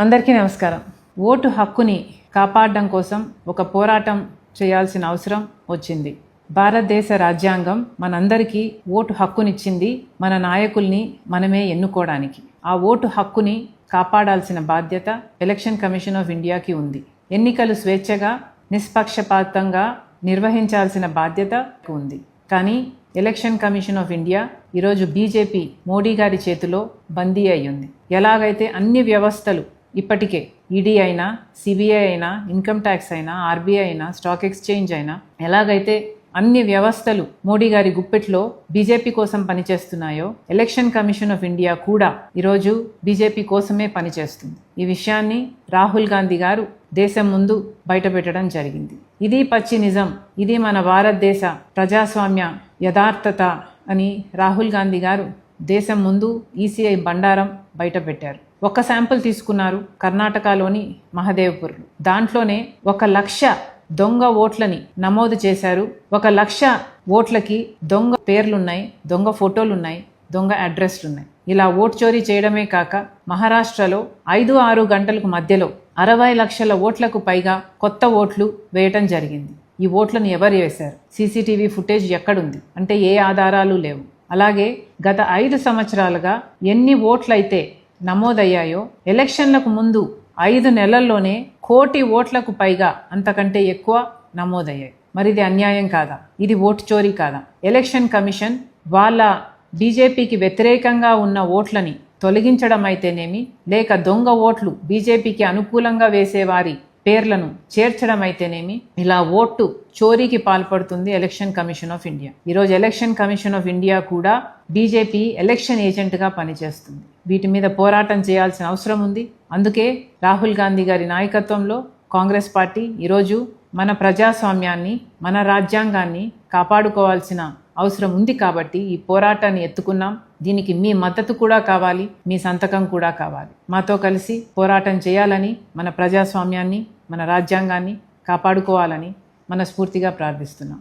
అందరికీ నమస్కారం. ఓటు హక్కుని కాపాడడం కోసం ఒక పోరాటం చేయాల్సిన అవసరం వచ్చింది. భారతదేశ రాజ్యాంగం మనందరికీ ఓటు హక్కునిచ్చింది, మన నాయకుల్ని మనమే ఎన్నుకోవడానికి. ఆ ఓటు హక్కుని కాపాడాల్సిన బాధ్యత ఎలక్షన్ కమిషన్ ఆఫ్ ఇండియాకి ఉంది. ఎన్నికలు స్వేచ్ఛగా నిష్పక్షపాతంగా నిర్వహించాల్సిన బాధ్యత ఉంది. కానీ ఎలక్షన్ కమిషన్ ఆఫ్ ఇండియా ఈరోజు బీజేపీ మోడీ గారి చేతిలో బందీ అయ్యింది. ఎలాగైతే అన్ని వ్యవస్థలు ఇప్పటికే ఈడీ అయినా, సిబిఐ అయినా, ఇన్కమ్ ట్యాక్స్ అయినా, ఆర్బీఐ అయినా, స్టాక్ ఎక్స్చేంజ్ అయినా, ఎలాగైతే అన్ని వ్యవస్థలు మోడీ గారి గుప్పెట్లో బీజేపీ కోసం పనిచేస్తున్నాయో, ఎలక్షన్ కమిషన్ ఆఫ్ ఇండియా కూడా ఈరోజు బీజేపీ కోసమే పనిచేస్తుంది. ఈ విషయాన్ని రాహుల్ గాంధీ గారు దేశం ముందు బయటపెట్టడం జరిగింది. ఇది పచ్చి నిజం, ఇది మన భారతదేశ ప్రజాస్వామ్య యథార్థత అని రాహుల్ గాంధీ గారు దేశం ముందు ఈసీఐ బండారం బయటపెట్టారు. ఒక శాంపుల్ తీసుకున్నారు, కర్ణాటకలోని మహదేవ్పూర్లో. దాంట్లోనే 1,00,000 దొంగ ఓట్లని నమోదు చేశారు. 1,00,000 ఓట్లకి దొంగ పేర్లున్నాయి, దొంగ ఫోటోలున్నాయి, దొంగ అడ్రస్లున్నాయి. ఇలా ఓట్ చోరీ చేయడమే కాక మహారాష్ట్రలో 5-6 గంటలకు మధ్యలో 60 లక్షల ఓట్లకు పైగా కొత్త ఓట్లు వేయటం జరిగింది. ఈ ఓట్లను ఎవరు వేశారు? సీసీటీవీ ఫుటేజ్ ఎక్కడుంది అంటే ఏ ఆధారాలు లేవు. అలాగే గత 5 సంవత్సరాలుగా ఎన్ని ఓట్లయితే నమోదయ్యాయో, ఎలక్షన్లకు ముందు 5 నెలల్లోనే 1 కోటి ఓట్లకు పైగా అంతకంటే ఎక్కువ నమోదయ్యాయి. మరి ఇది అన్యాయం కాదా? ఇది ఓటు చోరీ కాదా? ఎలక్షన్ కమిషన్ వాళ్ళ బీజేపీకి వ్యతిరేకంగా ఉన్న ఓట్లని తొలగించడం అయితేనేమి, లేక దొంగ ఓట్లు బీజేపీకి అనుకూలంగా వేసేవారి పేర్లను చేర్చడం అయితేనేమి, ఇలా ఓటు చోరీకి పాల్పడుతుంది ఎలక్షన్ కమిషన్ ఆఫ్ ఇండియా. ఈరోజు ఎలక్షన్ కమిషన్ ఆఫ్ ఇండియా కూడా బీజేపీ ఎలక్షన్ ఏజెంట్గా పనిచేస్తుంది. వీటి మీద పోరాటం చేయాల్సిన అవసరం ఉంది. అందుకే రాహుల్ గాంధీ గారి నాయకత్వంలో కాంగ్రెస్ పార్టీ ఈరోజు మన ప్రజాస్వామ్యాన్ని, మన రాజ్యాంగాన్ని కాపాడుకోవాల్సిన అవసరం ఉంది. కాబట్టి ఈ పోరాటాన్ని ఎత్తుకున్నాం. దీనికి మీ మద్దతు కూడా కావాలి, మీ సంతకం కూడా కావాలి. మాతో కలిసి పోరాటం చేయాలని, మన ప్రజాస్వామ్యాన్ని, మన రాజ్యాంగాన్ని కాపాడుకోవాలని మనస్ఫూర్తిగా ప్రార్థిస్తున్నాం.